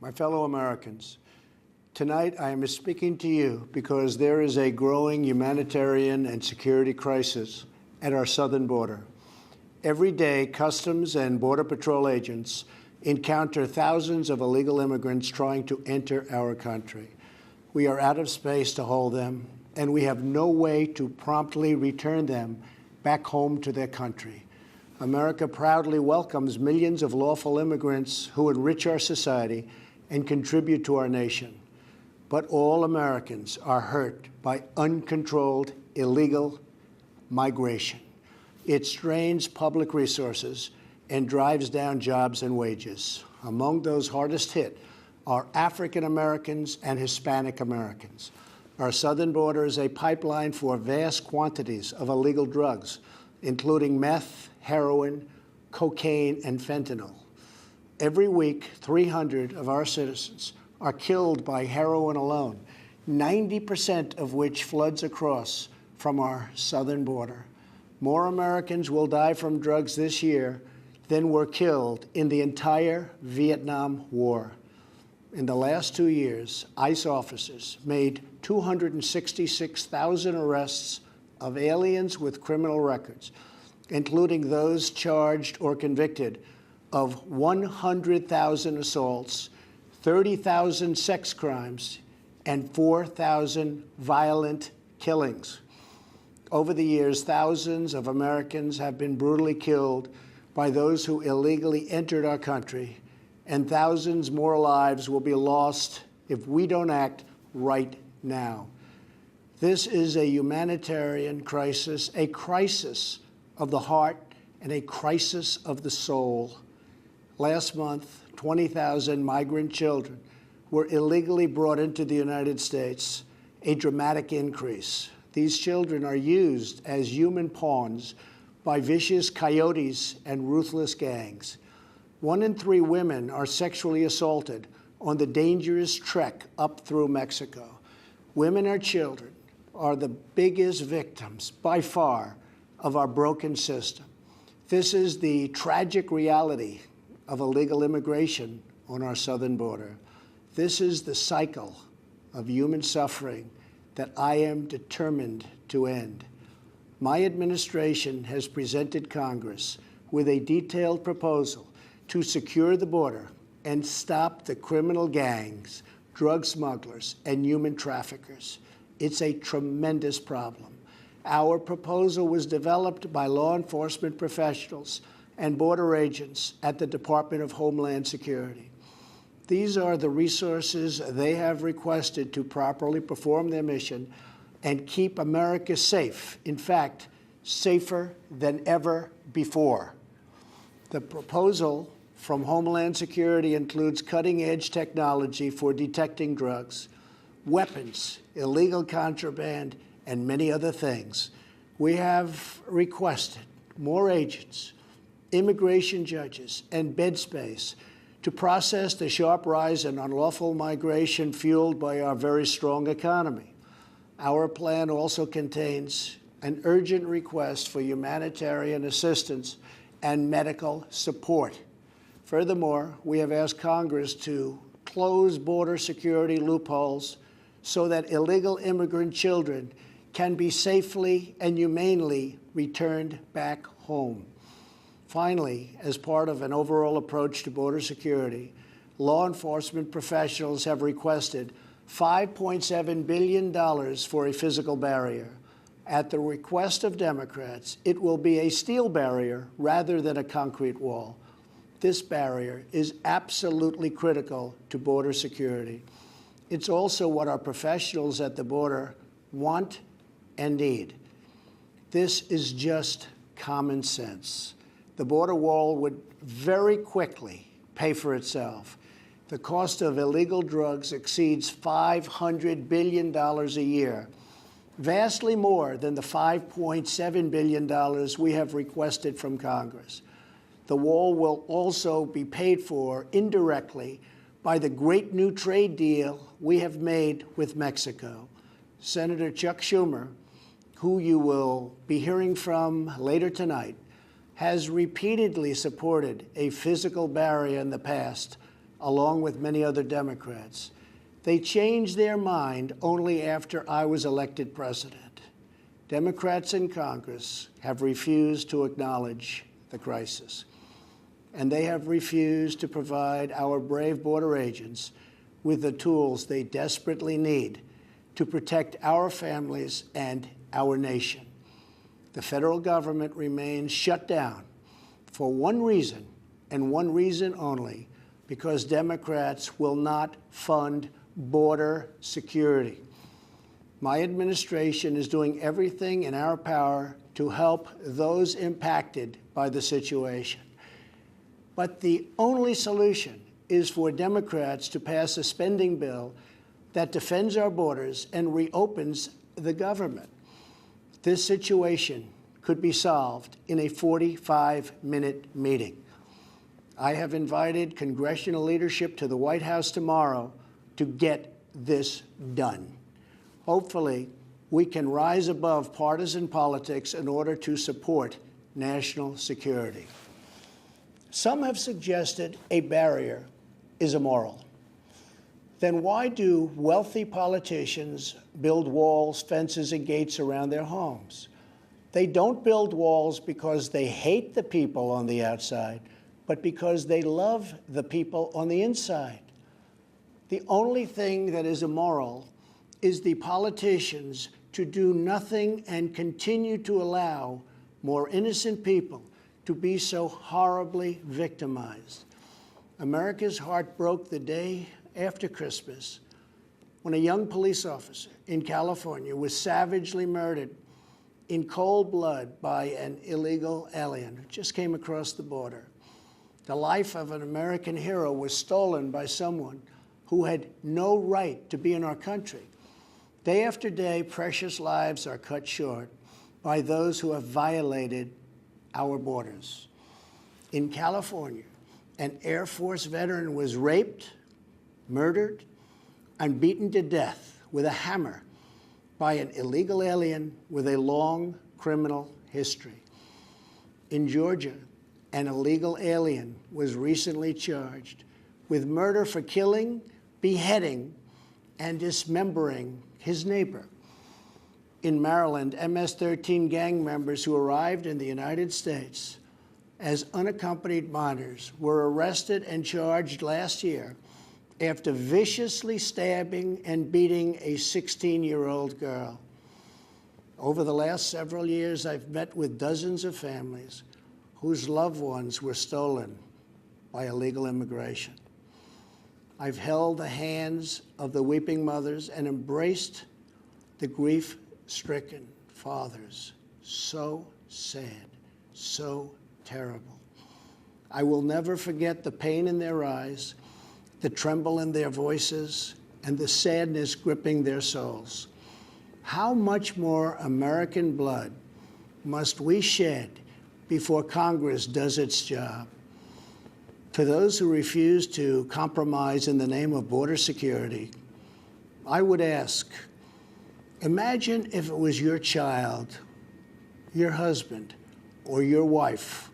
My fellow Americans, tonight I am speaking to you because there is a growing humanitarian and security crisis at our southern border. Every day, Customs and Border Patrol agents encounter thousands of illegal immigrants trying to enter our country. We are out of space to hold them, and we have no way to promptly return them back home to their country. America proudly welcomes millions of lawful immigrants who enrich our society and contribute to our nation. But all Americans are hurt by uncontrolled illegal migration. It strains public resources and drives down jobs and wages. Among those hardest hit are African Americans and Hispanic Americans. Our southern border is a pipeline for vast quantities of illegal drugs, including meth, heroin, cocaine, and fentanyl. Every week, 300 of our citizens are killed by heroin alone, 90% of which floods across from our southern border. More Americans will die from drugs this year than were killed in the entire Vietnam War. In the last 2 years, ICE officers made 266,000 arrests of aliens with criminal records, including those charged or convicted of 100,000 assaults, 30,000 sex crimes, and 4,000 violent killings. Over the years, thousands of Americans have been brutally killed by those who illegally entered our country, and thousands more lives will be lost if we don't act right now. This is a humanitarian crisis, a crisis of the heart and a crisis of the soul. Last month, 20,000 migrant children were illegally brought into the United States, a dramatic increase. These children are used as human pawns by vicious coyotes and ruthless gangs. 1 in 3 women are sexually assaulted on the dangerous trek up through Mexico. Women and children are the biggest victims, by far, of our broken system. This is the tragic reality of illegal immigration on our southern border. This is the cycle of human suffering that I am determined to end. My administration has presented Congress with a detailed proposal to secure the border and stop the criminal gangs, drug smugglers, and human traffickers. It's a tremendous problem. Our proposal was developed by law enforcement professionals and border agents at the Department of Homeland Security. These are the resources they have requested to properly perform their mission and keep America safe, in fact, safer than ever before. The proposal from Homeland Security includes cutting-edge technology for detecting drugs, weapons, illegal contraband, and many other things. We have requested more agents, immigration judges, and bed space to process the sharp rise in unlawful migration fueled by our very strong economy. Our plan also contains an urgent request for humanitarian assistance and medical support. Furthermore, we have asked Congress to close border security loopholes so that illegal immigrant children can be safely and humanely returned back home. Finally, as part of an overall approach to border security, law enforcement professionals have requested $5.7 billion for a physical barrier. At the request of Democrats, it will be a steel barrier rather than a concrete wall. This barrier is absolutely critical to border security. It's also what our professionals at the border want and need. This is just common sense. The border wall would very quickly pay for itself. The cost of illegal drugs exceeds $500 billion a year, vastly more than the $5.7 billion we have requested from Congress. The wall will also be paid for indirectly by the great new trade deal we have made with Mexico. Senator Chuck Schumer, who you will be hearing from later tonight, has repeatedly supported a physical barrier in the past, along with many other Democrats. They changed their mind only after I was elected president. Democrats in Congress have refused to acknowledge the crisis, and they have refused to provide our brave border agents with the tools they desperately need to protect our families and our nation. The federal government remains shut down for one reason, and one reason only, because Democrats will not fund border security. My administration is doing everything in our power to help those impacted by the situation. But the only solution is for Democrats to pass a spending bill that defends our borders and reopens the government. This situation could be solved in a 45-minute meeting. I have invited congressional leadership to the White House tomorrow to get this done. Hopefully, we can rise above partisan politics in order to support national security. Some have suggested a barrier is immoral. Then why do wealthy politicians build walls, fences, and gates around their homes? They don't build walls because they hate the people on the outside, but because they love the people on the inside. The only thing that is immoral is the politicians to do nothing and continue to allow more innocent people to be so horribly victimized. America's heart broke the day after Christmas when a young police officer in California was savagely murdered in cold blood by an illegal alien who just came across the border. The life of an American hero was stolen by someone who had no right to be in our country. Day after day, precious lives are cut short by those who have violated our borders. In California, an Air Force veteran was raped, murdered, and beaten to death with a hammer by an illegal alien with a long criminal history. In Georgia, an illegal alien was recently charged with murder for killing, beheading, and dismembering his neighbor. In Maryland, MS-13 gang members who arrived in the United States as unaccompanied minors were arrested and charged last year after viciously stabbing and beating a 16-year-old girl. Over the last several years, I've met with dozens of families whose loved ones were stolen by illegal immigration. I've held the hands of the weeping mothers and embraced the grief-stricken fathers. So sad, so terrible. I will never forget the pain in their eyes, the tremble in their voices, and the sadness gripping their souls. How much more American blood must we shed before Congress does its job? For those who refuse to compromise in the name of border security, I would ask, imagine if it was your child, your husband, or your wife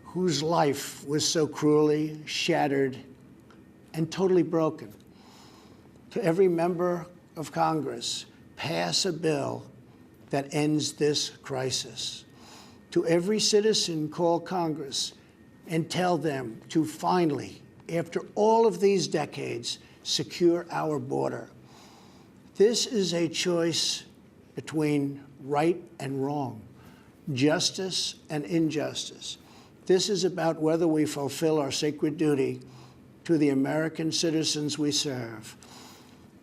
whose life was so cruelly shattered and totally broken. To every member of Congress, pass a bill that ends this crisis. To every citizen, call Congress and tell them to finally, after all of these decades, secure our border. This is a choice between right and wrong, justice and injustice. This is about whether we fulfill our sacred duty to the American citizens we serve.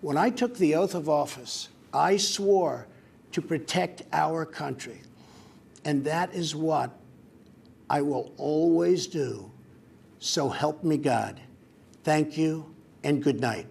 When I took the oath of office, I swore to protect our country, and that is what I will always do. So help me God. Thank you and good night.